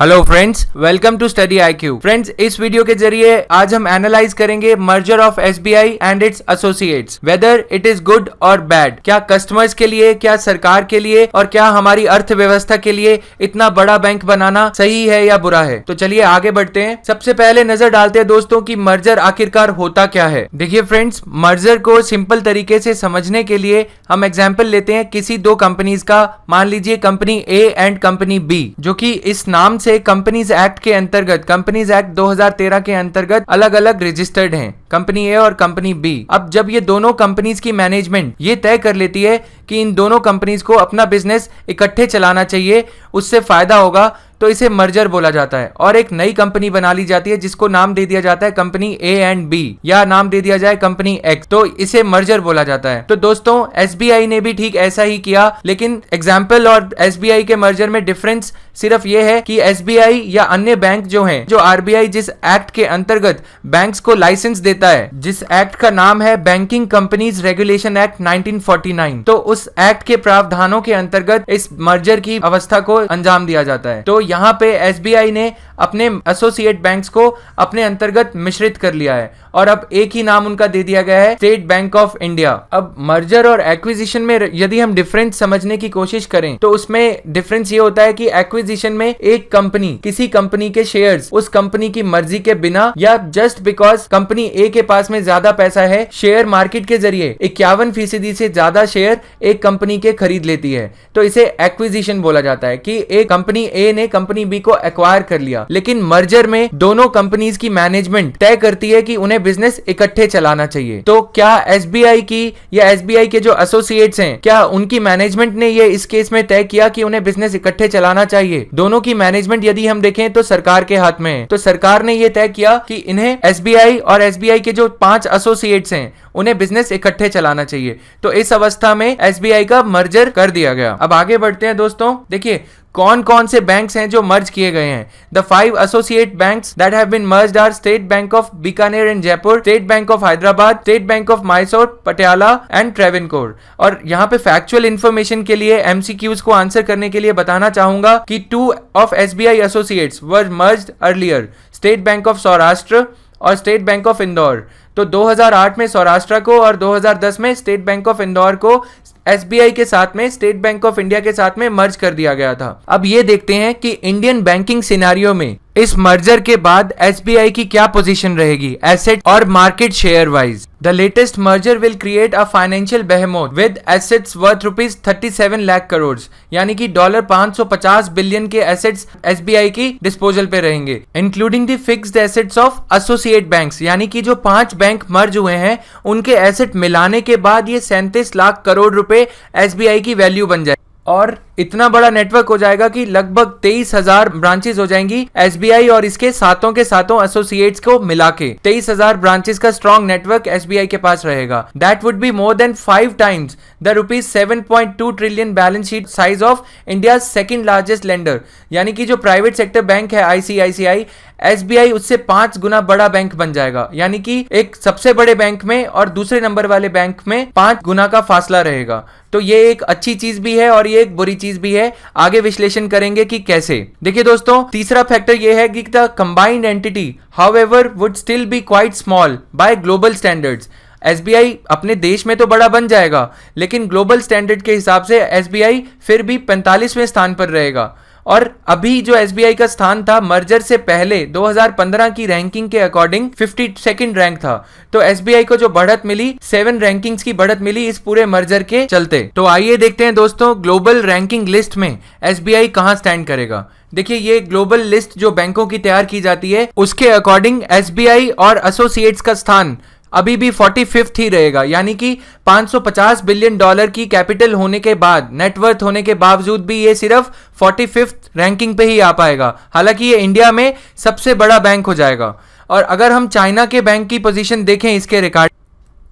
Hello friends, welcome to study IQ। Friends, इस video के जरिए आज हम एनालाइज करेंगे merger of SBI and its associates, whether it is good और बैड। क्या कस्टमर्स के लिए, क्या सरकार के लिए और क्या हमारी अर्थव्यवस्था के लिए इतना बड़ा बैंक बनाना सही है या बुरा है। तो चलिए आगे बढ़ते हैं। सबसे पहले नजर डालते हैं दोस्तों कि मर्जर आखिरकार होता क्या है। देखिए फ्रेंड्स, मर्जर को सिंपल तरीके से समझने के लिए हम एग्जाम्पल लेते हैं किसी दो कंपनीज का। मान लीजिए company A and company B, जो कि इस नाम से कंपनीज एक्ट के अंतर्गत, कंपनीज एक्ट 2013 के अंतर्गत अलग अलग रजिस्टर्ड हैं, कंपनी A और कंपनी B। अब जब ये दोनों कंपनीज की मैनेजमेंट ये तय कर लेती है कि इन दोनों कंपनीज को अपना बिजनेस इकट्ठे चलाना चाहिए, उससे फायदा होगा, तो इसे मर्जर बोला जाता है। और एक नई कंपनी बना ली जाती है जिसको नाम दे दिया जाता है कंपनी A एंड B, या नाम दे दिया जाए कंपनी X, तो इसे मर्जर बोला जाता है। तो दोस्तों SBI ने भी ठीक ऐसा ही किया, लेकिन एग्जाम्पल और SBI के मर्जर में डिफरेंस सिर्फ ये है कि SBI या अन्य बैंक जो हैं, जो RBI जिस एक्ट के अंतर्गत बैंक्स को लाइसेंस देता है, जिस एक्ट का नाम है बैंकिंग कंपनीज रेगुलेशन एक्ट 1949, तो उस एक्ट के प्रावधानों के अंतर्गत इस मर्जर की अवस्था को अंजाम दिया जाता है। तो यहाँ पे SBI ने अपने एसोसिएट बैंक्स को अपने अंतर्गत मिश्रित कर लिया है और अब एक ही नाम उनका दे दिया गया है, स्टेट बैंक ऑफ इंडिया। अब मर्जर और एक्विजिशन में यदि हम डिफरेंस समझने की कोशिश करें तो उसमें डिफरेंस ये होता है कि एक्विजिशन में एक कंपनी किसी कंपनी के शेयर्स उस कंपनी की मर्जी के बिना या जस्ट बिकॉज कंपनी A के पास में ज्यादा पैसा है, शेयर मार्केट के जरिए 51% से ज्यादा शेयर एक कंपनी के खरीद लेती है, तो इसे एक्विजिशन बोला जाता है कि एक कंपनी A ने कंपनी B को एक्वायर कर लिया। लेकिन मर्जर में दोनों कंपनीज की मैनेजमेंट तय करती है कि उन्हें बिजनेस इकट्ठे चलाना चाहिए। तो क्या SBI की या SBI के जो एसोसिएट्स हैं, क्या उनकी मैनेजमेंट ने ये इस केस में तय किया कि उन्हें बिजनेस इकट्ठे चलाना चाहिए? दोनों की मैनेजमेंट यदि हम देखें तो सरकार के हाथ में है। तो सरकार ने ये तय किया कि इन्हें SBI और SBI के जो 5 एसोसिएट्स हैं उन्हें बिजनेस इकट्ठे चलाना चाहिए। तो इस अवस्था में SBI का मर्जर कर दिया गया। अब आगे बढ़ते हैं दोस्तों। देखिए कौन कौन से बैंक्स हैं जो मर्ज किए गए हैं। The 5 associate banks that have been merged are State Bank of Bikaner and Jaipur, State Bank of Hyderabad, State Bank of Mysore, Patiala and Travancore. और यहाँ पे फैक्चुअल इंफॉर्मेशन के लिए MCQs को आंसर करने के लिए बताना चाहूंगा कि 2 of SBI associates were merged earlier, state Bank of Saurashtra और स्टेट बैंक ऑफ इंदौर। तो 2008 में सौराष्ट्र को और 2010 में स्टेट बैंक ऑफ इंदौर को SBI के साथ में, स्टेट बैंक ऑफ इंडिया के साथ में मर्ज कर दिया गया था। अब ये देखते हैं कि इंडियन बैंकिंग सिनेरियो में इस मर्जर के बाद SBI की क्या पोजीशन रहेगी एसेट और market share wise. The latest merger will create a financial behemoth with assets worth ₹37 lakh crore, यानी कि $550 बिलियन के एसेट्स SBI की डिस्पोजल पे रहेंगे, including the fixed assets of associate banks, यानी कि जो 5 बैंक मर्ज हुए हैं उनके एसेट मिलाने के बाद ये 37 लाख करोड़ रुपए SBI की वैल्यू बन जाए। और इतना बड़ा नेटवर्क हो जाएगा कि लगभग 23,000 ब्रांचेस हो जाएंगी SBI और इसके सातों के सातों एसोसिएट्स को मिला के 23,000 ब्रांचेस का स्ट्रॉन्ग नेटवर्क SBI के पास रहेगा। That would be more than 5 times the ₹7.2 trillion balance sheet size of India second largest lender, यानी कि जो प्राइवेट सेक्टर बैंक है ICICI, SBI उससे 5 गुना बड़ा बैंक बन जाएगा, यानी कि एक सबसे बड़े बैंक में और दूसरे नंबर वाले बैंक में 5 गुना का फासला रहेगा। तो ये एक अच्छी चीज भी है और ये एक बुरी चीज भी है। आगे विश्लेषण करेंगे कि कैसे। देखिए दोस्तों, तीसरा फैक्टर ये है कि the combined entity however would still be quite small by global standards. SBI अपने देश में तो बड़ा बन जाएगा, लेकिन ग्लोबल स्टैंडर्ड के हिसाब से SBI फिर भी 45वें स्थान पर रहेगा। और अभी जो SBI का स्थान था मर्जर से पहले 2015 की रैंकिंग के अकॉर्डिंग 52nd रैंक था। तो SBI को जो बढ़त मिली, 7 रैंकिंग्स की बढ़त मिली इस पूरे मर्जर के चलते। तो आइए देखते हैं दोस्तों ग्लोबल रैंकिंग लिस्ट में SBI कहां स्टैंड करेगा। देखिए ये ग्लोबल लिस्ट जो बैंकों की तैयार की जाती है उसके अकॉर्डिंग SBI और एसोसिएट्स का स्थान अभी भी 45th ही रहेगा, यानी कि $550 बिलियन की कैपिटल होने के बाद, नेटवर्थ होने के बावजूद भी ये सिर्फ 45th रैंकिंग पे ही आ पाएगा। हालांकि ये इंडिया में सबसे बड़ा बैंक हो जाएगा। और अगर हम चाइना के बैंक की पोजीशन देखें इसके रिकॉर्ड,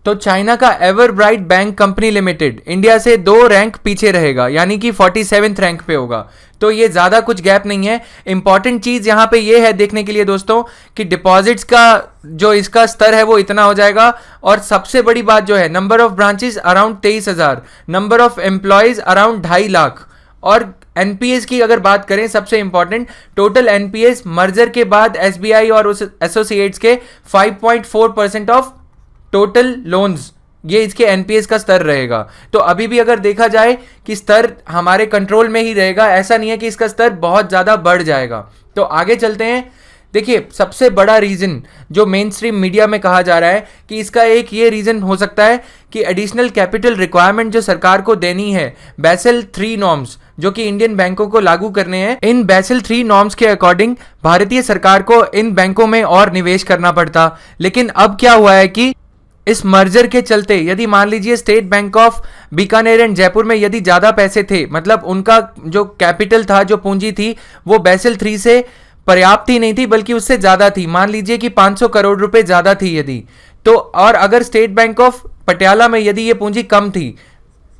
तो चाइना का एवरब्राइट बैंक कंपनी लिमिटेड इंडिया से 2 रैंक पीछे रहेगा, यानी कि 47th रैंक पे होगा। तो ये ज्यादा कुछ गैप नहीं है। इंपॉर्टेंट चीज यहाँ पे ये है देखने के लिए दोस्तों कि डिपॉजिट्स का जो इसका स्तर है वो इतना हो जाएगा। और सबसे बड़ी बात जो है, number of branches around 23,000, number of employees around 2.5 lakh, और एनपीएस की अगर बात करें, सबसे इंपॉर्टेंट, टोटल एनपीएस मर्जर के बाद एसबीआई और उस एसोसिएट्स के 5.4% ऑफ टोटल लोन्स, ये इसके एनपीएस का स्तर रहेगा। तो अभी भी अगर देखा जाए कि स्तर हमारे कंट्रोल में ही रहेगा, ऐसा नहीं है कि इसका स्तर बहुत ज़्यादा बढ़ जाएगा। तो आगे चलते हैं। देखिए, सबसे बड़ा रीज़न जो मेन स्ट्रीम मीडिया में कहा जा रहा है कि इसका एक ये रीज़न हो सकता है कि एडिशनल कैपिटल रिक्वायरमेंट जो सरकार को देनी है, बेसल 3 नॉर्म्स जो कि इंडियन बैंकों को लागू करने हैं, इन बेसल 3 नॉर्म्स के अकॉर्डिंग भारतीय सरकार को इन बैंकों में और निवेश करना पड़ता। लेकिन अब क्या हुआ है कि इस मर्जर के चलते, यदि मान लीजिए state Bank of Bikaner and Jaipur में यदि ज़्यादा पैसे थे, मतलब उनका जो कैपिटल था, जो पूंजी थी, वो बेसल 3 से पर्याप्त ही नहीं थी, बल्कि उससे ज़्यादा थी, मान लीजिए कि 500 करोड़ रुपए ज़्यादा थी यदि, तो और अगर स्टेट बैंक ऑफ पटियाला में यदि ये पूंजी कम थी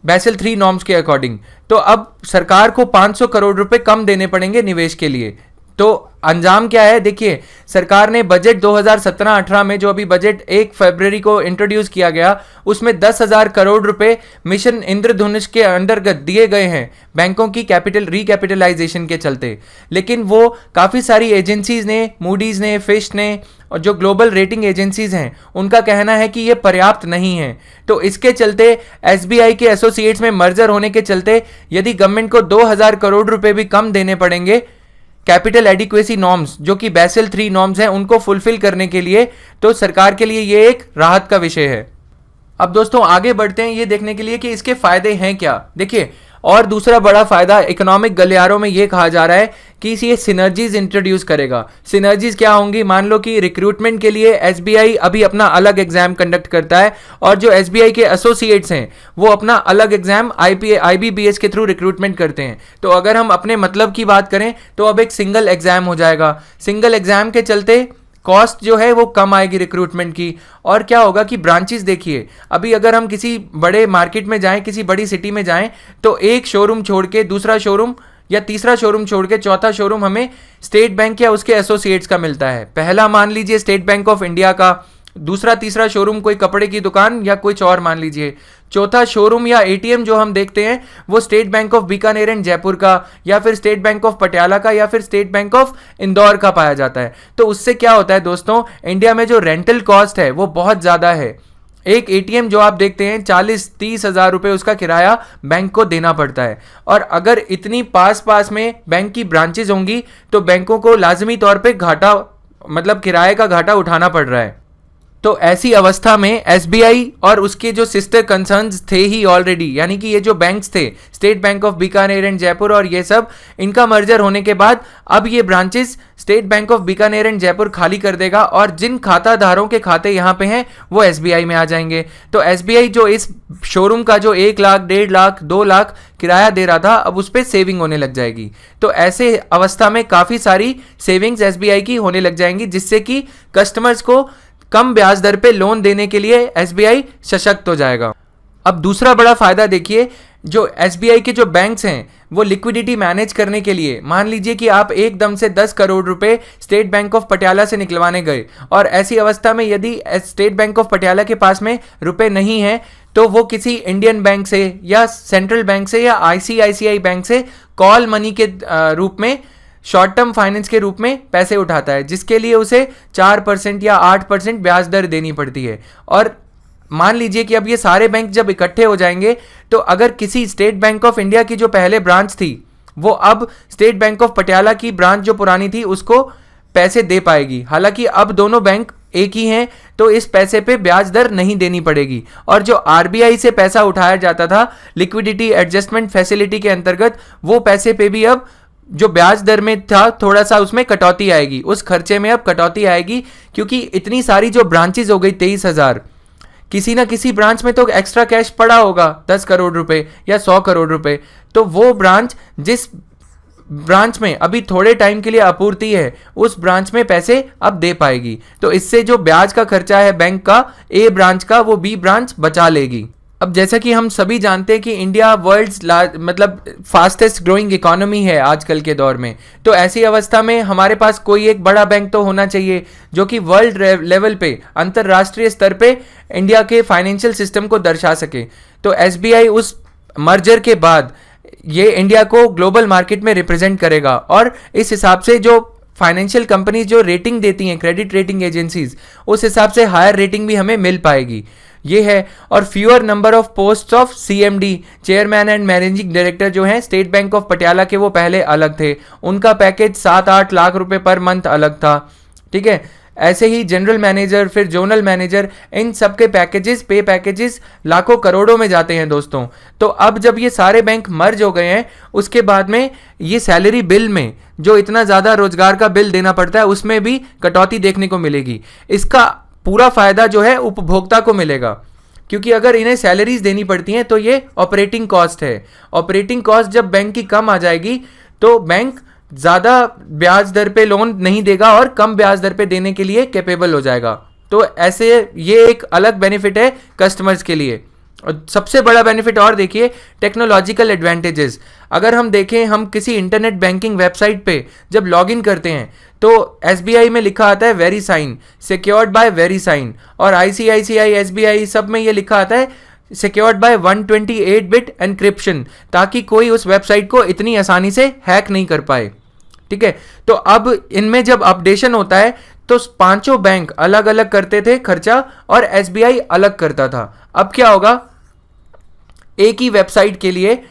बेसल 3 नॉर्म्स के अकॉर्डिंग, तो अब सरकार को 500 करोड़ रुपए कम देने पड़ेंगे निवेश के लिए। तो अंजाम क्या है? देखिए, सरकार ने बजट 2017-18 में, जो अभी बजट 1 फरवरी को इंट्रोड्यूस किया गया, उसमें 10,000 करोड़ रुपए मिशन इंद्रधनुष के अंतर्गत दिए गए हैं बैंकों की कैपिटल रिकैपिटलाइजेशन के चलते। लेकिन वो काफ़ी सारी एजेंसीज ने, मूडीज ने, फिश ने और जो ग्लोबल रेटिंग एजेंसीज हैं, उनका कहना है कि ये पर्याप्त नहीं है। तो इसके चलते एसबीआई के एसोसिएट्स में मर्जर होने के चलते यदि गवर्नमेंट को 2,000 करोड़ रुपए भी कम देने पड़ेंगे कैपिटल एडिक्वेसी नॉर्म्स, जो कि बेसल 3 नॉर्म्स हैं, उनको फुलफिल करने के लिए, तो सरकार के लिए ये एक राहत का विषय है। अब दोस्तों आगे बढ़ते हैं ये देखने के लिए कि इसके फायदे हैं क्या। देखिए, और दूसरा बड़ा फायदा इकोनॉमिक गलियारों में ये कहा जा रहा है कि ये सिनर्जीज इंट्रोड्यूस करेगा। सिनर्जीज क्या होंगी? मान लो कि रिक्रूटमेंट के लिए एसबीआई अभी अपना अलग एग्जाम कंडक्ट करता है और जो एसबीआई के एसोसिएट्स हैं वो अपना अलग एग्जाम आईबीबीएस के थ्रू रिक्रूटमेंट करते हैं। तो अगर हम अपने मतलब की बात करें तो अब एक सिंगल एग्जाम हो जाएगा। सिंगल एग्जाम के चलते कॉस्ट जो है वो कम आएगी रिक्रूटमेंट की। और क्या होगा कि ब्रांचेस, देखिए अभी अगर हम किसी बड़े मार्केट में जाएं, किसी बड़ी सिटी में जाएं, तो एक शोरूम छोड़ के दूसरा शोरूम या तीसरा शोरूम छोड़ के चौथा शोरूम हमें स्टेट बैंक या उसके एसोसिएट्स का मिलता है। पहला मान लीजिए स्टेट बैंक ऑफ इंडिया का, दूसरा तीसरा शोरूम कोई कपड़े की दुकान या कुछ और मान लीजिए, चौथा शोरूम या एटीएम जो हम देखते हैं वो state Bank of Bikaner and Jaipur का, या फिर स्टेट बैंक ऑफ पटियाला का, या फिर स्टेट बैंक ऑफ इंदौर का पाया जाता है। तो उससे क्या होता है दोस्तों, इंडिया में जो रेंटल कॉस्ट है वो बहुत ज़्यादा है। एक एटीएम जो आप देखते हैं 40-30 हज़ार रुपये उसका किराया बैंक को देना पड़ता है। और अगर इतनी पास पास में बैंक की ब्रांचेज होंगी तो बैंकों को लाजमी तौर पे घाटा, मतलब किराए का घाटा उठाना पड़ रहा है। तो ऐसी अवस्था में एसबीआई और उसके जो सिस्टर कंसर्न्स थे ही ऑलरेडी, यानी कि ये जो बैंक्स थे state Bank of Bikaner and Jaipur और ये सब, इनका मर्जर होने के बाद अब ये branches state Bank of Bikaner and Jaipur खाली कर देगा और जिन खाताधारों के खाते यहाँ पे हैं वो एसबीआई में आ जाएंगे। तो एसबीआई जो इस शोरूम का जो 1 लाख, 1.5 लाख, 2 लाख किराया दे रहा था, अब उस पर सेविंग होने लग जाएगी। तो ऐसे अवस्था में काफ़ी सारी सेविंग्स एसबीआई की होने लग जाएंगी, जिससे कि कस्टमर्स को कम ब्याज दर पे लोन देने के लिए एसबीआई सशक्त हो जाएगा। अब दूसरा बड़ा फायदा देखिए, जो एसबीआई के जो बैंक्स हैं वो लिक्विडिटी मैनेज करने के लिए, मान लीजिए कि आप एकदम से 10 करोड़ रुपए स्टेट बैंक ऑफ पटियाला से निकलवाने गए और ऐसी अवस्था में यदि स्टेट बैंक ऑफ पटियाला के पास में रुपए नहीं है तो वो किसी इंडियन बैंक से या सेंट्रल बैंक से या आईसीआईसीआई बैंक से कॉल मनी के रूप में, शॉर्ट टर्म फाइनेंस के रूप में पैसे उठाता है, जिसके लिए उसे 4% या 8% ब्याज दर देनी पड़ती है। और मान लीजिए कि अब ये सारे बैंक जब इकट्ठे हो जाएंगे तो अगर किसी स्टेट बैंक ऑफ इंडिया की जो पहले ब्रांच थी वो अब स्टेट बैंक ऑफ पटियाला की ब्रांच जो पुरानी थी उसको पैसे दे पाएगी। हालांकि अब दोनों बैंक एक ही हैं तो इस पैसे पे ब्याज दर नहीं देनी पड़ेगी। और जो आरबीआई से पैसा उठाया जाता था लिक्विडिटी एडजस्टमेंट फैसिलिटी के अंतर्गत, वो पैसे पे भी अब जो ब्याज दर में था थोड़ा सा उसमें कटौती आएगी, उस खर्चे में अब कटौती आएगी, क्योंकि इतनी सारी जो ब्रांचेज हो गई 23,000, किसी ना किसी ब्रांच में तो एक्स्ट्रा कैश पड़ा होगा 10 करोड़ रुपए या 100 करोड़ रुपए, तो वो ब्रांच जिस ब्रांच में अभी थोड़े टाइम के लिए आपूर्ति है उस ब्रांच में पैसे अब दे पाएगी। तो इससे जो ब्याज का खर्चा है बैंक का ए ब्रांच का, वो बी ब्रांच बचा लेगी। अब जैसा कि हम सभी जानते हैं कि इंडिया वर्ल्ड्स मतलब फास्टेस्ट ग्रोइंग इकोनॉमी है आजकल के दौर में, तो ऐसी अवस्था में हमारे पास कोई एक बड़ा बैंक तो होना चाहिए जो कि वर्ल्ड लेवल पे, अंतर्राष्ट्रीय स्तर पे इंडिया के फाइनेंशियल सिस्टम को दर्शा सके। तो एसबीआई उस मर्जर के बाद ये इंडिया को ग्लोबल मार्केट में रिप्रेजेंट करेगा, और इस हिसाब से जो फाइनेंशियल कंपनीज जो रेटिंग देती हैं, क्रेडिट रेटिंग एजेंसीज, उस हिसाब से हायर रेटिंग भी हमें मिल पाएगी, ये है। और fewer number of post of CMD, chairman and managing director जो हैं स्टेट बैंक ऑफ पटियाला के, वो पहले अलग थे, उनका पैकेज 7-8 लाख रुपए पर मंथ अलग था, ठीक है। ऐसे ही जनरल मैनेजर, फिर जोनल मैनेजर, इन सब के पैकेजेस, पे पैकेजेस लाखों करोड़ों में जाते हैं दोस्तों। तो अब जब ये सारे बैंक मर्ज हो गए हैं, उसके बाद में ये सैलरी बिल में जो इतना ज़्यादा रोजगार का बिल देना पड़ता है, उसमें भी कटौती देखने को मिलेगी। इसका पूरा फायदा जो है उपभोक्ता को मिलेगा, क्योंकि अगर इन्हें सैलरीज देनी पड़ती हैं तो ये ऑपरेटिंग कॉस्ट है। ऑपरेटिंग कॉस्ट जब बैंक की कम आ जाएगी तो बैंक ज़्यादा ब्याज दर पे लोन नहीं देगा और कम ब्याज दर पे देने के लिए कैपेबल हो जाएगा। तो ऐसे ये एक अलग बेनिफिट है कस्टमर्स के लिए। और सबसे बड़ा बेनिफिट और देखिए, टेक्नोलॉजिकल एडवांटेजेस। अगर हम देखें, हम किसी इंटरनेट बैंकिंग वेबसाइट पे जब लॉगिन करते हैं तो एसबीआई में लिखा आता है VeriSign, secured by VeriSign, और आईसीआईसीआई, एसबीआई सब में ये लिखा आता है सिक्योर्ड बाय 128 बिट एनक्रिप्शन, ताकि कोई उस वेबसाइट को इतनी आसानी से हैक नहीं कर पाए, ठीक है। तो अब इनमें जब अपडेशन होता है तो पांचों बैंक अलग अलग करते थे खर्चा, और एसबीआई अलग करता था। अब क्या होगा, एक ही वेबसाइट के लिए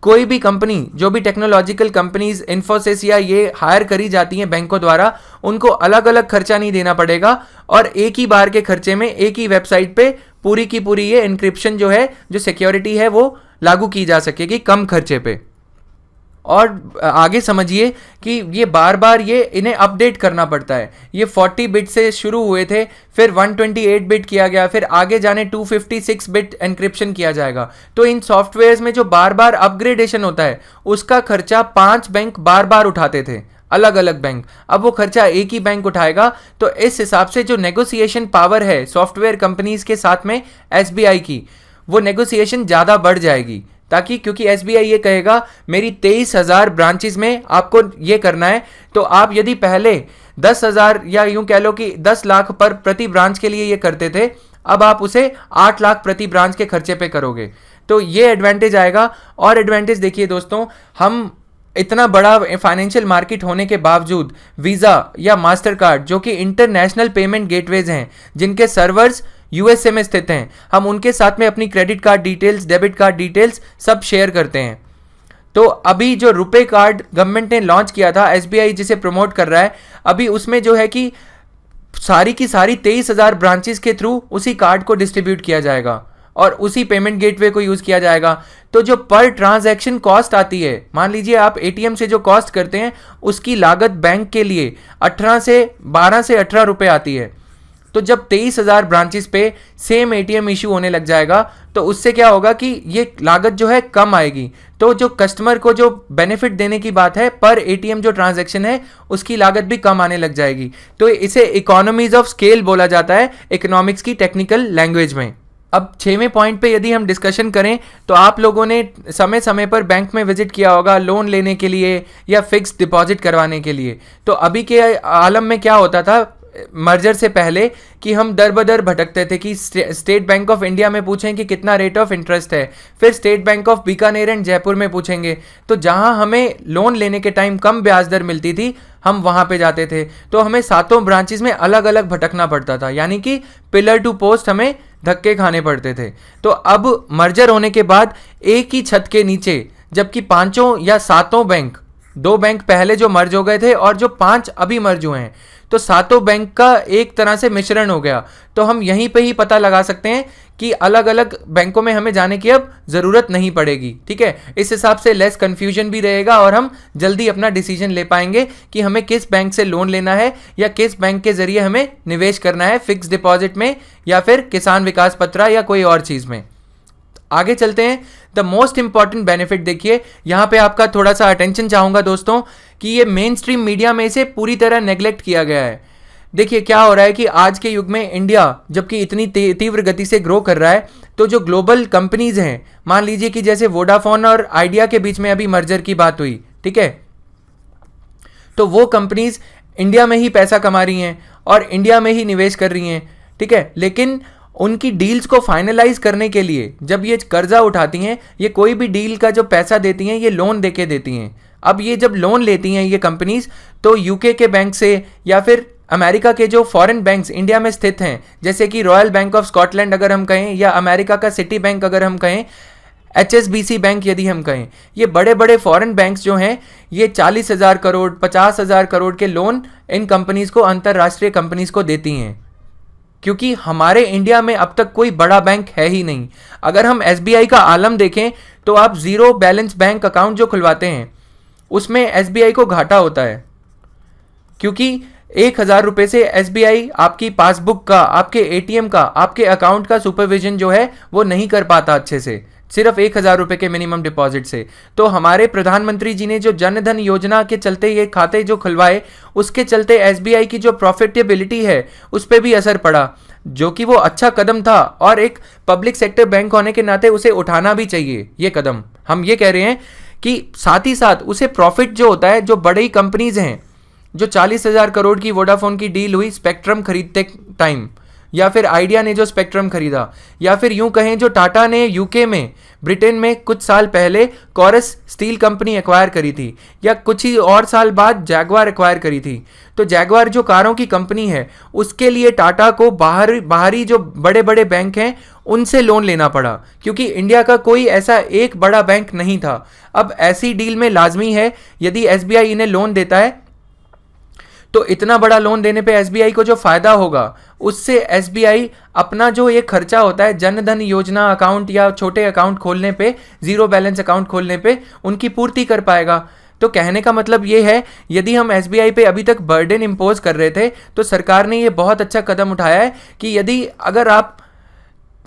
कोई भी कंपनी, जो भी टेक्नोलॉजिकल कंपनीज, इन्फोसिस या ये हायर करी जाती हैं बैंकों द्वारा, उनको अलग अलग खर्चा नहीं देना पड़ेगा, और एक ही बार के खर्चे में एक ही वेबसाइट पे पूरी की पूरी ये एनक्रिप्शन जो है, जो सिक्योरिटी है, वो लागू की जा सकेगी कम खर्चे पे। और आगे समझिए कि ये बार बार ये इन्हें अपडेट करना पड़ता है। ये 40 बिट से शुरू हुए थे, फिर 128 बिट किया गया, फिर आगे जाने 256 बिट एनक्रिप्शन किया जाएगा। तो इन सॉफ्टवेयर्स में जो बार बार अपग्रेडेशन होता है, उसका खर्चा 5 बैंक बार बार उठाते थे, अलग अलग बैंक। अब वो खर्चा एक ही बैंक उठाएगा। तो इस हिसाब से जो नेगोशिएशन पावर है सॉफ्टवेयर कंपनीज के साथ में एसबीआई की, वो नेगोशिएशन ज़्यादा बढ़ जाएगी, ताकि क्योंकि एसबीआई ये कहेगा मेरी 23,000 ब्रांचेस में आपको ये करना है, तो आप यदि पहले 10,000 या यूं कह लो कि 10 लाख पर प्रति ब्रांच के लिए ये करते थे, अब आप उसे 8 लाख प्रति ब्रांच के खर्चे पे करोगे। तो ये एडवांटेज आएगा। और एडवांटेज देखिए दोस्तों, हम इतना बड़ा फाइनेंशियल मार्केट होने के बावजूद वीज़ा या मास्टर कार्ड, जो कि इंटरनेशनल पेमेंट गेटवेज हैं, जिनके सर्वर्स यूएसए में स्थित हैं, हम उनके साथ में अपनी credit card details, debit card details सब शेयर करते हैं। तो अभी जो रुपे कार्ड गवर्नमेंट ने लॉन्च किया था, एसबीआई जिसे प्रमोट कर रहा है, अभी उसमें जो है कि सारी की सारी 23,000 ब्रांचेस के थ्रू उसी कार्ड को डिस्ट्रीब्यूट किया जाएगा और उसी पेमेंट गेटवे को यूज़ किया जाएगा। तो जो पर ट्रांजैक्शन कॉस्ट आती है, मान लीजिए आप एटीएम से जो कॉस्ट करते हैं, उसकी लागत बैंक के लिए 12 से 18 रुपये आती है। तो जब 23,000 ब्रांचेस पे सेम एटीएम इशू होने लग जाएगा, तो उससे क्या होगा कि ये लागत जो है कम आएगी। तो जो कस्टमर को जो बेनिफिट देने की बात है, पर एटीएम जो ट्रांजैक्शन है उसकी लागत भी कम आने लग जाएगी। तो इसे इकोनॉमीज ऑफ स्केल बोला जाता है इकोनॉमिक्स की टेक्निकल लैंग्वेज में। अब 6वें पॉइंट पे यदि हम डिस्कशन करें, तो आप लोगों ने समय समय पर बैंक में विजिट किया होगा लोन लेने के लिए या फिक्स डिपॉजिट करवाने के लिए। तो अभी के आलम में क्या होता था मर्जर से पहले, कि हम दर बदर भटकते थे कि स्टेट बैंक ऑफ इंडिया में पूछें कि कितना रेट ऑफ इंटरेस्ट है, फिर state Bank of Bikaner and Jaipur में पूछेंगे। तो जहां हमें लोन लेने के टाइम कम ब्याज दर मिलती थी, हम वहां पे जाते थे। तो हमें 7 ब्रांचेस में अलग अलग भटकना पड़ता था, यानी कि पिलर टू पोस्ट हमें धक्के खाने पड़ते थे। तो अब मर्जर होने के बाद एक ही छत के नीचे, जबकि 5 या 7 बैंक, 2 बैंक पहले जो मर्ज हो गए थे और जो 5 अभी मर्ज हुए हैं, तो 7 बैंक का एक तरह से मिश्रण हो गया। तो हम यहीं पे ही पता लगा सकते हैं कि अलग अलग बैंकों में हमें जाने की अब ज़रूरत नहीं पड़ेगी, ठीक है। इस हिसाब से लेस कन्फ्यूजन भी रहेगा और हम जल्दी अपना डिसीजन ले पाएंगे कि हमें किस बैंक से लोन लेना है या किस बैंक के ज़रिए हमें निवेश करना है, फिक्स डिपॉजिट में या फिर किसान विकास पत्र या कोई और चीज़ में। आगे चलते हैं। द मोस्ट इंपॉर्टेंट बेनिफिट देखिए, यहाँ पे आपका थोड़ा सा अटेंशन चाहूँगा दोस्तों, कि ये मेन स्ट्रीम मीडिया में इसे पूरी तरह नेग्लेक्ट किया गया है। देखिए क्या हो रहा है कि आज के युग में इंडिया जबकि इतनी तीव्र गति से ग्रो कर रहा है, तो जो ग्लोबल कंपनीज हैं, मान लीजिए कि जैसे वोडाफोन और आइडिया के बीच में अभी मर्जर की बात हुई, ठीक है, तो वो कंपनीज इंडिया में ही पैसा कमा रही हैं और इंडिया में ही निवेश कर रही हैं, ठीक है। लेकिन उनकी डील्स को फाइनलाइज करने के लिए जब ये कर्जा उठाती हैं, ये कोई भी डील का जो पैसा देती हैं ये लोन देके देती हैं। अब ये जब लोन लेती हैं ये कंपनीज, तो यूके के बैंक से या फिर अमेरिका के जो फॉरेन बैंक्स इंडिया में स्थित हैं, जैसे कि रॉयल बैंक ऑफ स्कॉटलैंड अगर हम कहें, या अमेरिका का सिटी बैंक अगर हम कहें, HSBC बैंक यदि हम कहें, ये बड़े बड़े फॉरेन बैंक्स जो हैं ये 40,000 करोड़ 50,000 करोड़ के लोन इन कंपनीज को, अंतरराष्ट्रीय कंपनीज को देती हैं। क्योंकि हमारे इंडिया में अब तक कोई बड़ा बैंक है ही नहीं। अगर हम SBI का आलम देखें तो आप जीरो बैलेंस बैंक अकाउंट जो खुलवाते हैं उसमें SBI को घाटा होता है, क्योंकि 1,000 रुपये से SBI आपकी पासबुक का, आपके ATM का, आपके अकाउंट का सुपरविजन जो है वो नहीं कर पाता अच्छे से, सिर्फ 1,000 रुपये के मिनिमम डिपॉजिट से। तो हमारे प्रधानमंत्री जी ने जो जन धन योजना के चलते ये खाते जो खुलवाए, उसके चलते SBI की जो प्रॉफिटेबिलिटी है उस पर भी असर पड़ा, जो कि वो अच्छा कदम था और एक पब्लिक सेक्टर बैंक होने के नाते उसे उठाना भी चाहिए ये कदम। हम ये कह रहे हैं कि साथ ही साथ उसे प्रॉफिट जो होता है, जो बड़ी कंपनीज हैं, जो 40,000 करोड़ की वोडाफोन की डील हुई स्पेक्ट्रम खरीदते टाइम, या फिर आइडिया ने जो स्पेक्ट्रम खरीदा, या फिर यूं कहें जो टाटा ने यूके में, ब्रिटेन में कुछ साल पहले कॉरस स्टील कंपनी एक्वायर करी थी, या कुछ ही और साल बाद जैगवार एक्वायर करी थी। तो जैगवार जो कारों की कंपनी है उसके लिए टाटा को बाहरी जो बड़े बड़े बैंक हैं उनसे लोन लेना पड़ा, क्योंकि इंडिया का कोई ऐसा एक बड़ा बैंक नहीं था। अब ऐसी डील में लाजमी है यदि SBI इन्हें लोन देता है तो इतना बड़ा लोन देने पे SBI को जो फायदा होगा उससे SBI अपना जो ये खर्चा होता है जन धन योजना अकाउंट या छोटे अकाउंट खोलने पे, जीरो बैलेंस अकाउंट खोलने पे, उनकी पूर्ति कर पाएगा। तो कहने का मतलब ये है, यदि हम SBI पे अभी तक बर्डन इम्पोज कर रहे थे तो सरकार ने ये बहुत अच्छा कदम उठाया है कि यदि अगर आप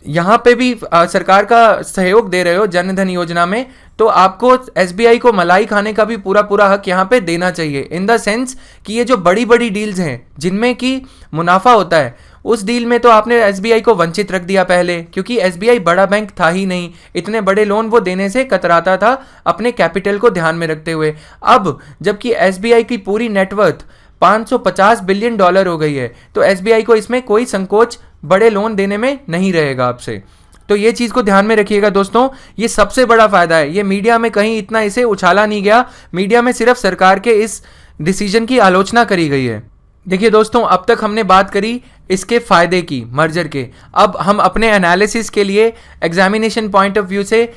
यहाँ पे भी सरकार का सहयोग दे रहे हो जन धन योजना में, तो आपको SBI को मलाई खाने का भी पूरा पूरा हक यहाँ पे देना चाहिए, इन द सेंस कि ये जो बड़ी बड़ी डील्स हैं जिनमें कि मुनाफा होता है, उस डील में तो आपने SBI को वंचित रख दिया पहले, क्योंकि SBI बड़ा बैंक था ही नहीं, इतने बड़े लोन वो देने से कतराता था अपने कैपिटल को ध्यान में रखते हुए। अब जबकि SBI की पूरी नेटवर्थ $550 बिलियन हो गई है, तो SBI को इसमें कोई संकोच बड़े लोन देने में नहीं रहेगा आपसे। तो ये चीज़ को ध्यान में रखिएगा दोस्तों, ये सबसे बड़ा फायदा है। ये मीडिया में कहीं इतना इसे उछाला नहीं गया, मीडिया में सिर्फ सरकार के इस डिसीजन की आलोचना करी गई है। देखिए दोस्तों, अब तक हमने बात करी इसके फायदे की, मर्जर के। अब हम अपने एनालिसिस के लिए एग्जामिनेशन पॉइंट ऑफ व्यू से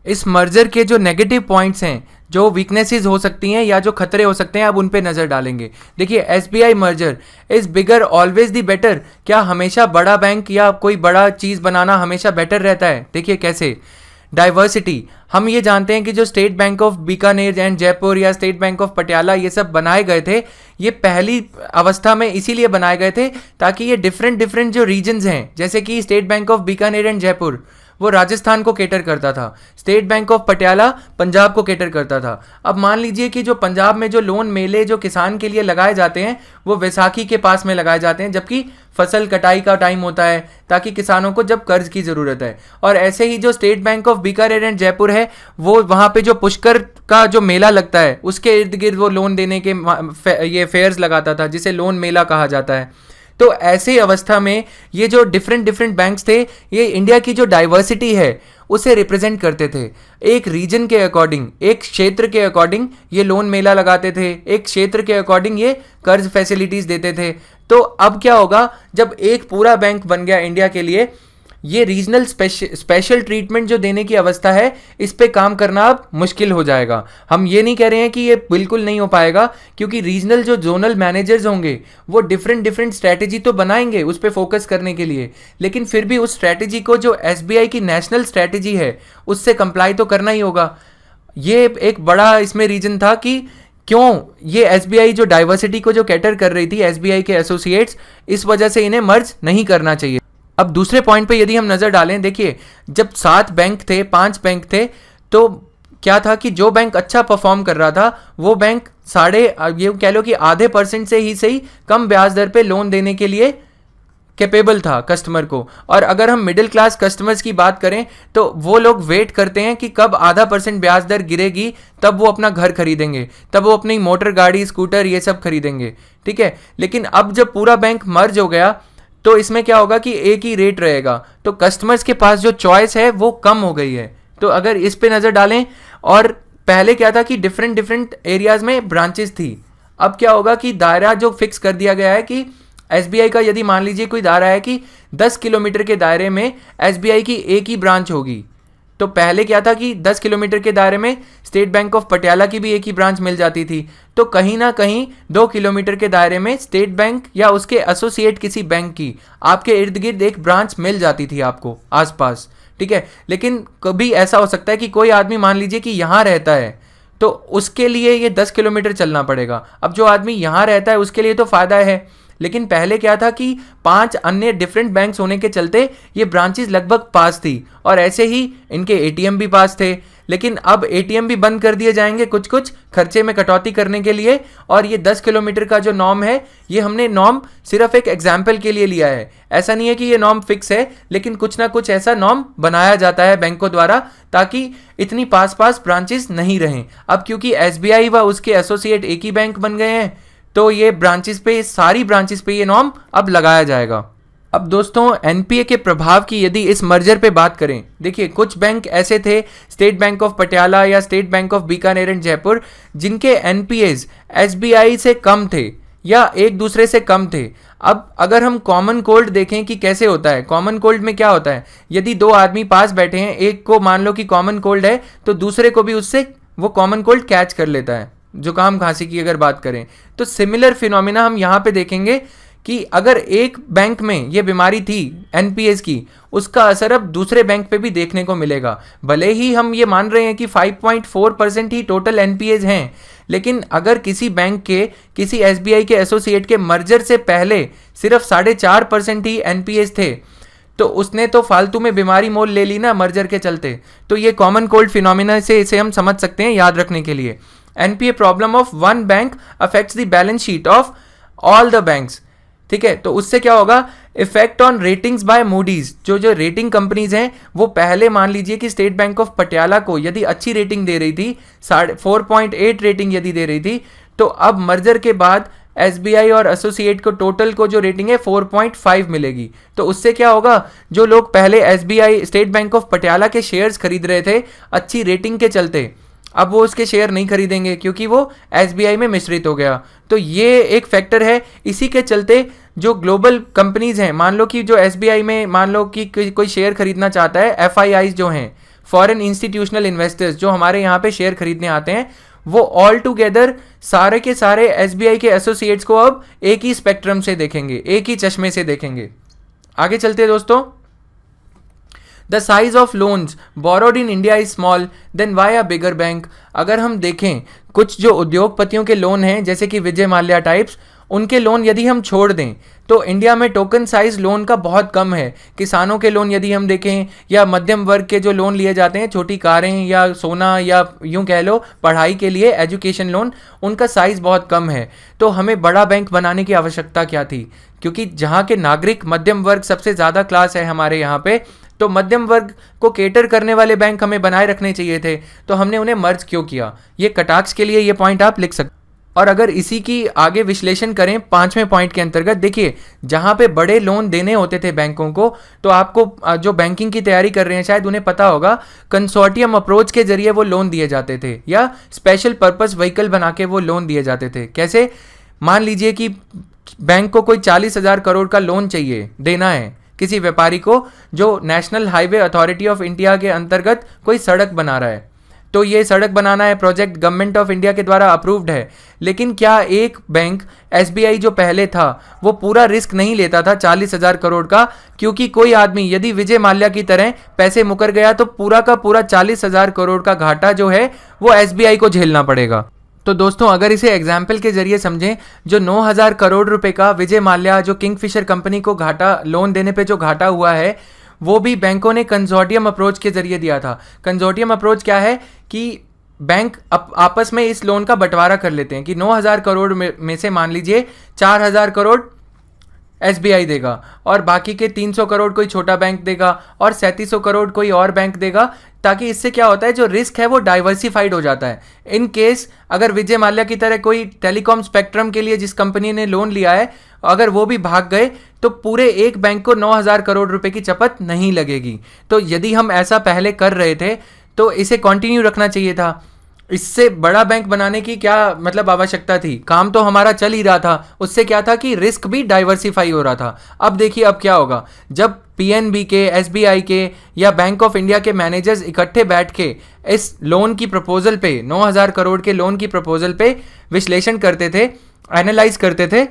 इस मर्जर के जो नेगेटिव पॉइंट्स हैं, जो वीकनेसेस हो सकती हैं या जो खतरे हो सकते हैं, अब उन पे नज़र डालेंगे। देखिए, SBI merger is bigger always the better. क्या हमेशा बड़ा बैंक या कोई बड़ा चीज़ बनाना हमेशा बेटर रहता है? देखिए कैसे। डाइवर्सिटी, हम ये जानते हैं कि जो state Bank of Bikaner and Jaipur या स्टेट बैंक ऑफ पटियाला ये सब बनाए गए थे, ये पहली अवस्था में इसीलिए बनाए गए थे ताकि ये डिफरेंट जो रीजन्स हैं, जैसे कि state Bank of Bikaner and Jaipur वो राजस्थान को केटर करता था, state Bank of Patiala Punjab को केटर करता था। अब मान लीजिए कि जो पंजाब में जो लोन मेले जो किसान के लिए लगाए जाते हैं वो वैसाखी के पास में लगाए जाते हैं, जबकि फसल कटाई का टाइम होता है ताकि किसानों को जब कर्ज की ज़रूरत है। और ऐसे ही जो state Bank of Bikaner and Jaipur है, वो वहाँ पे जो पुष्कर का जो मेला लगता है उसके इर्द गिर्द वो लोन देने के ये फेयर्स लगाता था, जिसे लोन मेला कहा जाता है। तो ऐसे अवस्था में ये जो डिफरेंट बैंक्स थे, ये इंडिया की जो डाइवर्सिटी है उसे रिप्रेजेंट करते थे। एक रीजन के अकॉर्डिंग, एक क्षेत्र के अकॉर्डिंग ये लोन मेला लगाते थे, एक क्षेत्र के अकॉर्डिंग ये कर्ज फैसिलिटीज़ देते थे। तो अब क्या होगा, जब एक पूरा बैंक बन गया इंडिया के लिए, ये रीजनल स्पेशल ट्रीटमेंट जो देने की अवस्था है, इस पे काम करना अब मुश्किल हो जाएगा। हम ये नहीं कह रहे हैं कि ये बिल्कुल नहीं हो पाएगा, क्योंकि रीजनल जो जोनल मैनेजर्स होंगे वो डिफरेंट स्ट्रैटेजी तो बनाएंगे उस पर फोकस करने के लिए, लेकिन फिर भी उस स्ट्रैटेजी को जो SBI की नेशनल स्ट्रैटेजी है उससे कंप्लाई तो करना ही होगा। ये एक बड़ा इसमें रीजन था कि क्यों ये SBI जो डाइवर्सिटी को जो कैटर कर रही थी, SBI के एसोसिएट्स, इस वजह से इन्हें मर्ज नहीं करना चाहिए। अब दूसरे पॉइंट पे यदि हम नज़र डालें, देखिए जब 7 बैंक थे, 5 बैंक थे, तो क्या था कि जो बैंक अच्छा परफॉर्म कर रहा था वो बैंक ये कह लो कि आधे % से ही कम ब्याज दर पे लोन देने के लिए कैपेबल था कस्टमर को। और अगर हम मिडिल क्लास कस्टमर्स की बात करें तो वो लोग वेट करते हैं कि कब आधा % ब्याज दर गिरेगी, तब वो अपना घर खरीदेंगे, तब वो अपनी मोटर गाड़ी, स्कूटर ये सब खरीदेंगे, ठीक है। लेकिन अब जब पूरा बैंक मर्ज हो गया तो इसमें क्या होगा कि एक ही रेट रहेगा, तो कस्टमर्स के पास जो चॉइस है वो कम हो गई है। तो अगर इस पे नज़र डालें, और पहले क्या था कि डिफरेंट डिफरेंट एरियाज में ब्रांचेस थी, अब क्या होगा कि दायरा जो फिक्स कर दिया गया है कि एसबीआई का यदि मान लीजिए कोई दायरा है कि 10 किलोमीटर के दायरे में एसबीआई की एक ही ब्रांच होगी। तो पहले क्या था कि 10 किलोमीटर के दायरे में स्टेट बैंक ऑफ पटियाला की भी एक ही ब्रांच मिल जाती थी, तो कहीं ना कहीं 2 किलोमीटर के दायरे में स्टेट बैंक या उसके एसोसिएट किसी बैंक की आपके इर्द गिर्द एक ब्रांच मिल जाती थी आपको आसपास, ठीक है। लेकिन कभी ऐसा हो सकता है कि कोई आदमी मान लीजिए कि यहाँ रहता है, तो उसके लिए ये 10 किलोमीटर चलना पड़ेगा। अब जो आदमी यहाँ रहता है उसके लिए तो फ़ायदा है, लेकिन पहले क्या था कि 5 अन्य डिफरेंट बैंक्स होने के चलते ये ब्रांचेस लगभग पास थी, और ऐसे ही इनके एटीएम भी पास थे। लेकिन अब एटीएम भी बंद कर दिए जाएंगे कुछ कुछ खर्चे में कटौती करने के लिए, और ये 10 किलोमीटर का जो नॉर्म है, ये हमने नॉर्म सिर्फ एक एग्जाम्पल के लिए लिया है। ऐसा नहीं है कि ये नॉर्म फिक्स है, लेकिन कुछ ना कुछ ऐसा नॉर्म बनाया जाता है बैंकों द्वारा, ताकि इतनी पास पास ब्रांचेस नहीं रहें। अब क्योंकि एसबीआई व उसके एसोसिएट एक ही बैंक बन गए हैं, तो ये ब्रांचेस पे, सारी ब्रांचेस पे ये नॉर्म अब लगाया जाएगा। अब दोस्तों एनपीए के प्रभाव की यदि इस मर्जर पे बात करें, देखिए कुछ बैंक ऐसे थे, स्टेट बैंक ऑफ पटियाला या state Bank of Bikaner and Jaipur, जिनके एनपीएज एसबीआई से कम थे या एक दूसरे से कम थे। अब अगर हम कॉमन कोल्ड देखें कि कैसे होता है, कॉमन कोल्ड में क्या होता है, यदि 2 आदमी पास बैठे हैं, एक को मान लो कि कॉमन कोल्ड है, तो दूसरे को भी उससे वो कॉमन कोल्ड कैच कर लेता है। जुकाम खांसी की अगर बात करें, तो सिमिलर फिनोमिना हम यहाँ पे देखेंगे कि अगर एक बैंक में ये बीमारी थी एनपीएस की, उसका असर अब दूसरे बैंक पे भी देखने को मिलेगा। भले ही हम ये मान रहे हैं कि 5.4% ही टोटल एनपीएस हैं, लेकिन अगर किसी बैंक के, किसी एसबीआई के एसोसिएट के मर्जर से पहले सिर्फ 4.5% ही एनपीएस थे, तो उसने तो फालतू में बीमारी मोल ले ली ना मर्जर के चलते। तो ये कॉमन कोल्ड फिनोमिना से इसे हम समझ सकते हैं, याद रखने के लिए। NPA problem of one bank affects the balance sheet of all the banks, ठीक है। तो उससे क्या होगा, effect on ratings by Moody's, जो रेटिंग कंपनीज हैं, वो पहले मान लीजिए कि स्टेट बैंक ऑफ पटियाला को यदि अच्छी रेटिंग दे रही थी, 4.8 रेटिंग यदि दे रही थी, तो अब मर्जर के बाद एसबीआई और एसोसिएट को टोटल को जो रेटिंग है 4.5 मिलेगी। तो उससे क्या होगा, जो लोग पहले SBI, state Bank of Patiala के शेयर्स खरीद रहे थे अच्छी रेटिंग के चलते, अब वो उसके शेयर नहीं खरीदेंगे क्योंकि वो एसबीआई में मिश्रित हो गया। तो ये एक फैक्टर है। इसी के चलते जो ग्लोबल कंपनीज हैं, मान लो कि जो एसबीआई में मान लो कि कोई शेयर खरीदना चाहता है, एफआईआईज जो हैं, फॉरेन इंस्टीट्यूशनल इन्वेस्टर्स, जो हमारे यहाँ पे शेयर खरीदने आते हैं, वो ऑल टुगेदर सारे के सारे एसबीआई के एसोसिएट्स को अब एक ही स्पेक्ट्रम से देखेंगे, एक ही चश्मे से देखेंगे। आगे चलते हैं दोस्तों। The size of loans borrowed in India is small, then why a bigger bank? अगर हम देखें कुछ जो उद्योगपतियों के लोन हैं, जैसे कि विजय माल्या टाइप्स, उनके लोन यदि हम छोड़ दें तो इंडिया में टोकन साइज लोन का बहुत कम है। किसानों के लोन यदि हम देखें, या मध्यम वर्ग के जो लोन लिए जाते हैं, छोटी कारें या सोना, या यूं कह लो पढ़ाई के लिए एजुकेशन लोन, उनका साइज बहुत कम है। तो हमें बड़ा बैंक बनाने की आवश्यकता क्या थी, क्योंकि जहाँ के नागरिक मध्यम वर्ग सबसे ज़्यादा क्लास है हमारे यहाँ पे, तो मध्यम वर्ग को केटर करने वाले बैंक हमें बनाए रखने चाहिए थे। तो हमने उन्हें मर्ज क्यों किया, ये कटाक्ष के लिए ये पॉइंट आप लिख सकते। और अगर इसी की आगे विश्लेषण करें 5वें पॉइंट के अंतर्गत, देखिए जहाँ पे बड़े लोन देने होते थे बैंकों को, तो आपको जो बैंकिंग की तैयारी कर रहे हैं शायद उन्हें पता होगा, कंसोर्टियम अप्रोच के जरिए वो लोन दिए जाते थे, या स्पेशल पर्पस व्हीकल बना के वो लोन दिए जाते थे। कैसे, मान लीजिए कि बैंक को कोई 40,000 करोड़ का लोन चाहिए, देना है किसी व्यापारी को जो national highway authority of India के अंतर्गत कोई सड़क बना रहा है। तो ये सड़क बनाना है, प्रोजेक्ट गवर्नमेंट ऑफ इंडिया के द्वारा अप्रूव्ड है, लेकिन क्या एक बैंक एसबीआई जो पहले था वो पूरा रिस्क नहीं लेता था 40,000 करोड़ का, क्योंकि कोई आदमी यदि विजय माल्या की तरह पैसे मुकर गया तो पूरा का पूरा 40,000 करोड़ का घाटा जो है वो एसबीआई को झेलना पड़ेगा। तो दोस्तों अगर इसे एग्जाम्पल के जरिए समझें, जो 9,000 करोड़ रुपए का विजय माल्या जो किंगफिशर कंपनी को घाटा, लोन देने पे जो घाटा हुआ है, वो भी बैंकों ने कंसोर्टियम अप्रोच के जरिए दिया था। कंसोर्टियम अप्रोच क्या है कि बैंक आपस में इस लोन का बंटवारा कर लेते हैं कि 9,000 करोड़ में से मान लीजिए 4,000 करोड़ एसबीआई देगा, और बाकी के 300 करोड़ कोई छोटा बैंक देगा, और 3,700 करोड़ कोई और बैंक देगा, ताकि इससे क्या होता है, जो रिस्क है वो डाइवर्सिफाइड हो जाता है। इन केस अगर विजय माल्या की तरह कोई टेलीकॉम स्पेक्ट्रम के लिए जिस कंपनी ने लोन लिया है, अगर वो भी भाग गए तो पूरे एक बैंक को 9,000 करोड़ रुपए की चपत नहीं लगेगी। तो यदि हम ऐसा पहले कर रहे थे तो इसे कंटिन्यू रखना चाहिए था। इससे बड़ा बैंक बनाने की क्या मतलब आवश्यकता थी, काम तो हमारा चल ही रहा था। उससे क्या था कि रिस्क भी डाइवर्सिफाई हो रहा था। अब देखिए अब क्या होगा, जब पीएनबी के, एसबीआई के या बैंक ऑफ इंडिया के मैनेजर्स इकट्ठे बैठ के इस लोन की प्रपोजल पे, 9,000 करोड़ के लोन की प्रपोजल पे विश्लेषण करते थे, एनालाइज करते थे,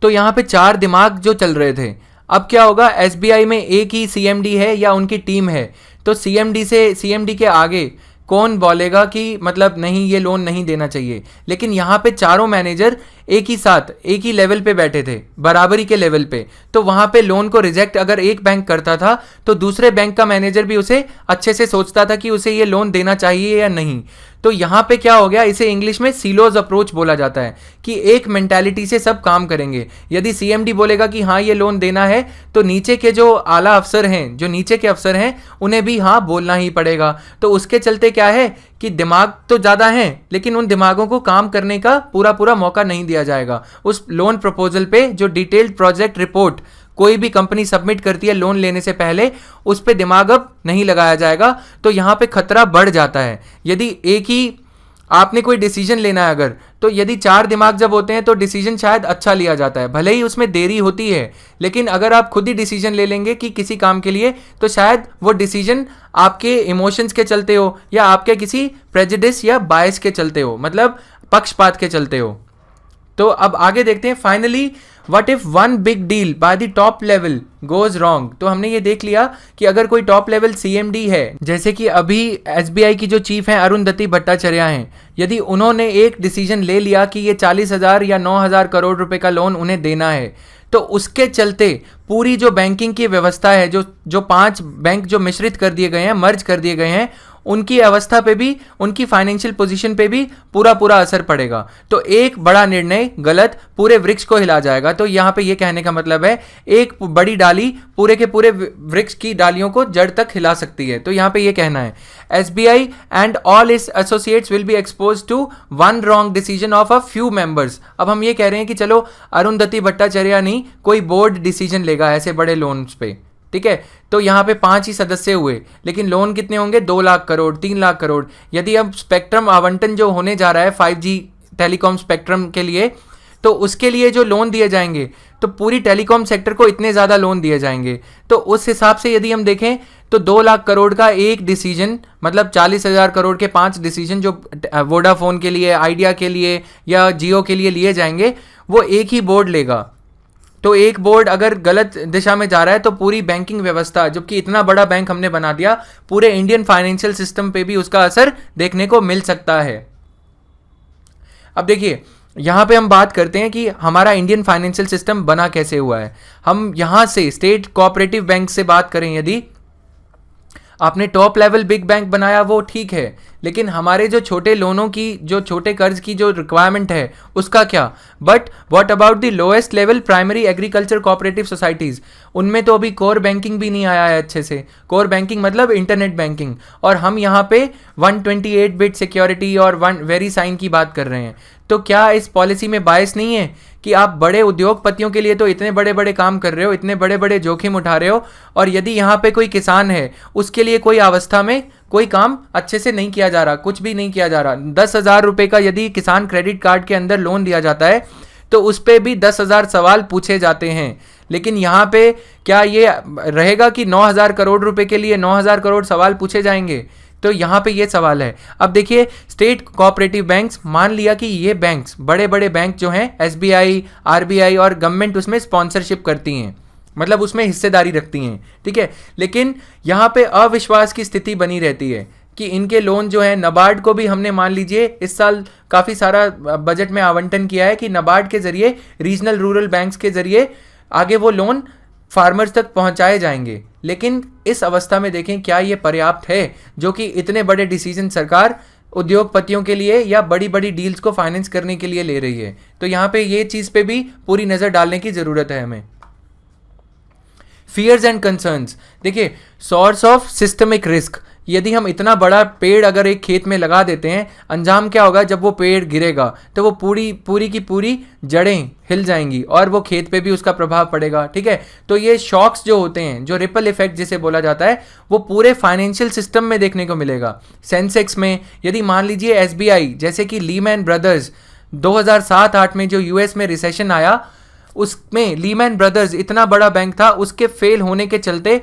तो यहाँ पे चार दिमाग जो चल रहे थे। अब क्या होगा, एसबीआई में एक ही सीएमडी है या उनकी टीम है, तो सीएमडी के आगे कौन बोलेगा कि मतलब नहीं ये लोन नहीं देना चाहिए। लेकिन यहाँ पे चारों मैनेजर एक ही साथ एक ही लेवल पे बैठे थे, बराबरी के लेवल पे। तो वहाँ पे लोन को रिजेक्ट अगर एक बैंक करता था तो दूसरे बैंक का मैनेजर भी उसे अच्छे से सोचता था कि उसे ये लोन देना चाहिए या नहीं। तो यहाँ पे क्या हो गया, इसे इंग्लिश में सीलोज अप्रोच बोला जाता है कि एक मेंटालिटी से सब काम करेंगे। यदि सीएमडी बोलेगा कि हाँ ये लोन देना है तो नीचे के जो आला अफसर हैं, जो नीचे के अफसर हैं, उन्हें भी हाँ बोलना ही पड़ेगा। तो उसके चलते क्या है कि दिमाग तो ज़्यादा हैं लेकिन उन दिमागों को काम करने का पूरा मौका नहीं दिया जाएगा। उस लोन प्रपोजल पे जो डिटेल्ड प्रोजेक्ट रिपोर्ट कोई भी कंपनी सबमिट करती है लोन लेने से पहले, उस पे दिमाग अब नहीं लगाया जाएगा। तो यहाँ पे खतरा बढ़ जाता है। यदि एक ही आपने कोई डिसीजन लेना है अगर, तो यदि चार दिमाग जब होते हैं तो डिसीजन शायद अच्छा लिया जाता है, भले ही उसमें देरी होती है। लेकिन अगर आप खुद ही डिसीजन ले लेंगे कि किसी काम के लिए, तो शायद वो डिसीजन आपके इमोशंस के चलते हो या आपके किसी प्रेजुडिस या बायस के चलते हो, मतलब पक्षपात के चलते हो। तो अब आगे देखते हैं, finally what if one big deal by the top level goes wrong. तो हमने ये देख लिया कि अगर कोई टॉप लेवल सीएमडी है, जैसे कि अभी एसबीआई की जो चीफ हैं अरुंधति भट्टाचार्य हैं, यदि उन्होंने एक डिसीजन ले लिया कि ये 40,000 या 9,000 करोड़ रुपए का लोन उन्हें देना है, तो उसके चलते पूरी जो बैंकिंग की व्यवस्था है, जो 5 बैंक जो मिश्रित कर दिए गए हैं, मर्ज कर दिए गए हैं, उनकी अवस्था पे भी, उनकी फाइनेंशियल पोजीशन पे भी पूरा असर पड़ेगा। तो एक बड़ा निर्णय गलत पूरे वृक्ष को हिला जाएगा। तो यहाँ पे ये कहने का मतलब है एक बड़ी डाली पूरे के पूरे वृक्ष की डालियों को जड़ तक हिला सकती है। तो यहाँ पे ये कहना है, SBI and all its associates will be expose to one wrong decision of a few members. अब हम ये कह रहे हैं कि चलो अरुंधति भट्टाचार्य नहीं, कोई बोर्ड डिसीजन लेगा ऐसे बड़े लोन्स पे, ठीक है। तो यहाँ पे 5 ही सदस्य हुए, लेकिन लोन कितने होंगे, 2 लाख करोड़, 3 लाख करोड़। यदि अब स्पेक्ट्रम आवंटन जो होने जा रहा है 5G टेलीकॉम स्पेक्ट्रम के लिए, तो उसके लिए जो लोन दिए जाएंगे, तो पूरी टेलीकॉम सेक्टर को इतने ज़्यादा लोन दिए जाएंगे। तो उस हिसाब से यदि हम देखें तो 2 लाख करोड़ का एक डिसीजन, मतलब 40,000 करोड़ के 5 डिसीजन जो वोडाफोन के लिए, आइडिया के लिए या जियो के लिए लिए जाएंगे, वो एक ही बोर्ड लेगा। तो एक बोर्ड अगर गलत दिशा में जा रहा है तो पूरी बैंकिंग व्यवस्था, जबकि इतना बड़ा बैंक हमने बना दिया, पूरे इंडियन फाइनेंशियल सिस्टम पे भी उसका असर देखने को मिल सकता है। अब देखिए यहां पे हम बात करते हैं कि हमारा इंडियन फाइनेंशियल सिस्टम बना कैसे हुआ है। हम यहां से स्टेट कोऑपरेटिव बैंक से बात करें, यदि आपने टॉप लेवल बिग बैंक बनाया वो ठीक है, लेकिन हमारे जो छोटे लोनों की, जो छोटे कर्ज की जो रिक्वायरमेंट है उसका क्या। But what about the lowest level primary agriculture cooperative societies, उनमें तो अभी कोर बैंकिंग भी नहीं आया है अच्छे से। कोर बैंकिंग मतलब इंटरनेट बैंकिंग, और हम यहाँ पे 128 बिट सिक्योरिटी और वेरी साइन की बात कर रहे हैं। तो क्या इस पॉलिसी में बायस नहीं है कि आप बड़े उद्योगपतियों के लिए तो इतने बड़े बड़े काम कर रहे हो, इतने बड़े बड़े जोखिम उठा रहे हो, और यदि यहाँ पे कोई किसान है उसके लिए कोई अवस्था में कोई काम अच्छे से नहीं किया जा रहा, कुछ भी नहीं किया जा रहा। 10,000 रुपये का यदि किसान क्रेडिट कार्ड के अंदर लोन दिया जाता है तो उस पर भी 10,000 सवाल पूछे जाते हैं। लेकिन यहाँ पे क्या ये रहेगा कि 9,000 करोड़ रुपए के लिए 9,000 करोड़ सवाल पूछे जाएंगे? तो यहाँ पे ये सवाल है। अब देखिए स्टेट कोऑपरेटिव बैंक्स, मान लिया कि ये बैंक्स, बड़े बड़े बैंक जो हैं, एसबीआई, आरबीआई और गवर्नमेंट उसमें स्पॉन्सरशिप करती हैं, मतलब उसमें हिस्सेदारी रखती हैं, ठीक है। लेकिन यहाँ पे अविश्वास की स्थिति बनी रहती है कि इनके लोन जो है, नबार्ड को भी हमने मान लीजिए इस साल काफ़ी सारा बजट में आवंटन किया है कि नबार्ड के जरिए, रीजनल रूरल बैंक्स के जरिए आगे वो लोन फार्मर्स तक पहुंचाए जाएंगे। लेकिन इस अवस्था में देखें क्या ये पर्याप्त है, जो कि इतने बड़े डिसीजन सरकार उद्योगपतियों के लिए या बड़ी बड़ी डील्स को फाइनेंस करने के लिए ले रही है। तो यहाँ पे ये चीज़ पे भी पूरी नज़र डालने की ज़रूरत है हमें। फियर्स एंड कंसर्न्स, देखिए सोर्स ऑफ सिस्टमिक रिस्क, यदि हम इतना बड़ा पेड़ अगर एक खेत में लगा देते हैं, अंजाम क्या होगा, जब वो पेड़ गिरेगा तो वो पूरी की पूरी जड़ें हिल जाएंगी और वो खेत पे भी उसका प्रभाव पड़ेगा। ठीक है, तो ये शॉक्स जो होते हैं, जो रिपल इफेक्ट जिसे बोला जाता है, वो पूरे फाइनेंशियल सिस्टम में देखने को मिलेगा। सेंसेक्स में यदि मान लीजिए एसबीआई जैसे कि लीमैन ब्रदर्स 2007-8 में जो यूएस में रिसेशन आया, उसमें लीमैन ब्रदर्स इतना बड़ा बैंक था, उसके फेल होने के चलते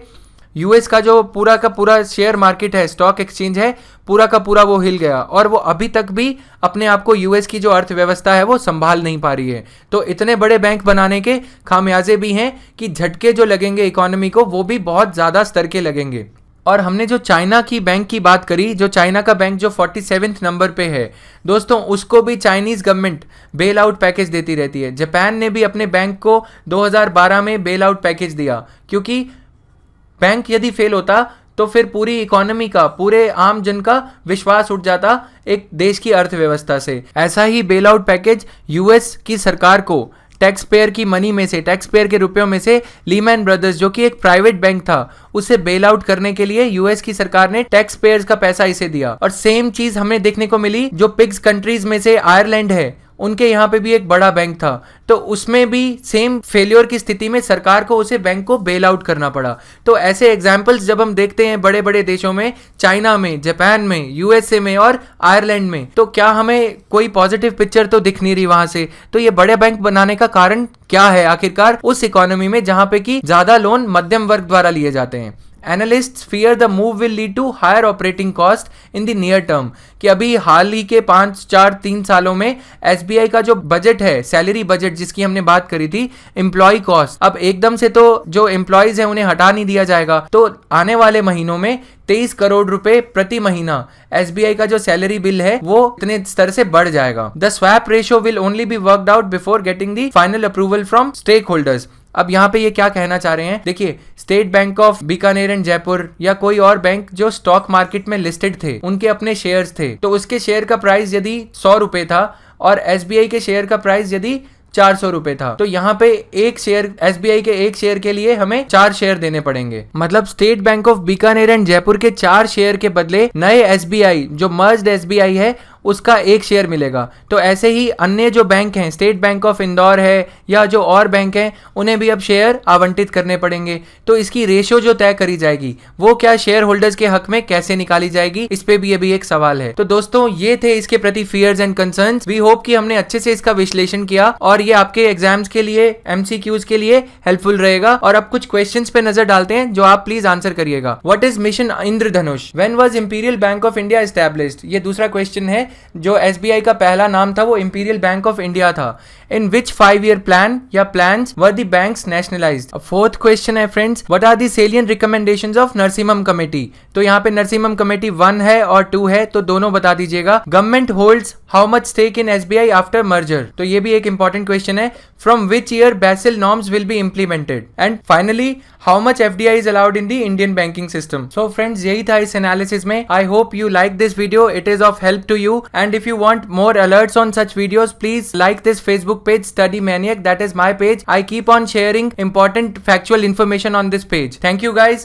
यूएस का जो पूरा का पूरा शेयर मार्केट है, स्टॉक एक्सचेंज है, पूरा का पूरा वो हिल गया और वो अभी तक भी अपने आप को यूएस की जो अर्थव्यवस्था है वो संभाल नहीं पा रही है। तो इतने बड़े बैंक बनाने के खामियाजे भी हैं कि झटके जो लगेंगे इकोनॉमी को वो भी बहुत ज़्यादा स्तर के लगेंगे। और हमने जो चाइना की बैंक की बात करी, जो चाइना का बैंक जो 47वें नंबर पे है दोस्तों, उसको भी Chinese government bail out package देती रहती है। जापान ने भी अपने बैंक को 2012 में बेल आउट पैकेज दिया, क्योंकि बैंक यदि फेल होता तो फिर पूरी इकोनॉमी का, पूरे आम जन का विश्वास उठ जाता एक देश की अर्थव्यवस्था से। ऐसा ही बेल आउट पैकेज यूएस की सरकार को टैक्स पेयर की मनी में से, टैक्स पेयर के रुपयों में से लीमैन ब्रदर्स जो कि एक प्राइवेट बैंक था, उसे बेल आउट करने के लिए यूएस की सरकार ने टैक्स पेयर्स का पैसा इसे दिया। और सेम चीज हमें देखने को मिली जो पिग्स कंट्रीज में से आयरलैंड है, उनके यहाँ पे भी एक बड़ा बैंक था, तो उसमें भी सेम फेलियर की स्थिति में सरकार को उसे बैंक को बेल आउट करना पड़ा। तो ऐसे एग्जाम्पल्स जब हम देखते हैं बड़े बड़े देशों में, चाइना में, जापान में, यूएसए में और आयरलैंड में, तो क्या हमें कोई पॉजिटिव पिक्चर तो दिख नहीं रही वहां से। तो ये बड़े बैंक बनाने का कारण क्या है आखिरकार उस इकोनॉमी में जहां पे कि ज्यादा लोन मध्यम वर्ग द्वारा लिए जाते हैं। Analysts fear the move will lead to higher operating cost in the near term, कि अभी हाल ही के 5-4-3 सालों में एसबीआई का जो बजट है, सैलरी बजट जिसकी हमने बात करी थी, एम्प्लॉय कॉस्ट, अब एकदम से तो जो एम्प्लॉयज हैं उन्हें हटा नहीं दिया जाएगा, तो आने वाले महीनों में 23 करोड़ रुपए प्रति महीना एसबीआई का जो सैलरी बिल है वो इतने स्तर से बढ़ जाएगा। The swap ratio will only be worked out before getting the final approval from stakeholders. अब यहाँ पे ये क्या कहना चाह रहे हैं, देखिए, state Bank of Bikaner and Jaipur या कोई और बैंक जो स्टॉक मार्केट में लिस्टेड थे, उनके अपने शेयर्स थे, तो उसके शेयर का प्राइस यदि 100 रुपए था और एसबीआई के शेयर का प्राइस यदि 400 रुपए था, तो यहाँ पे एक शेयर, एसबीआई के एक शेयर के लिए हमें 4 शेयर देने पड़ेंगे। मतलब state Bank of Bikaner and Jaipur के 4 शेयर के बदले नए एसबीआई जो मर्ज्ड एसबीआई है उसका 1 शेयर मिलेगा। तो ऐसे ही अन्य जो बैंक हैं, स्टेट बैंक ऑफ इंदौर है या जो और बैंक हैं, उन्हें भी अब शेयर आवंटित करने पड़ेंगे। तो इसकी रेशियो जो तय करी जाएगी वो क्या शेयर होल्डर्स के हक में कैसे निकाली जाएगी, इस पे भी अभी एक सवाल है। तो दोस्तों ये थे इसके प्रति fears and concerns. We hope कि हमने अच्छे से इसका विश्लेषण किया और ये आपके एग्जाम्स के लिए, एमसीक्यूज के लिए हेल्पफुल रहेगा। और अब कुछ क्वेश्चंस पे नजर डालते हैं जो आप प्लीज आंसर करिएगा। What is mission Indradhanush? When was imperial bank of India established? ये दूसरा क्वेश्चन है। जो एसबीआई का पहला नाम था वो इंपीरियल बैंक ऑफ इंडिया था। इन विच 5-year प्लान या plans were the banks nationalised? Fourth question है friends, what are the salient recommendations of Narasimham committee? तो यहाँ पे नरसिम्हम कमेटी 1 है और 2 है, तो दोनों बता दीजिएगा। Government holds how much stake in SBI after merger? तो ये भी एक इंपॉर्टेंट क्वेश्चन है। From which year Basel norms will be implemented? And finally how much FDI is allowed in the Indian banking system? So friends यही था इस analysis में। I hope you like this video, it is of help to you, and if you want more alerts on such videos, please like this Facebook page Study Maniac. That is my page. I keep on sharing important factual information on this page. Thank you guys.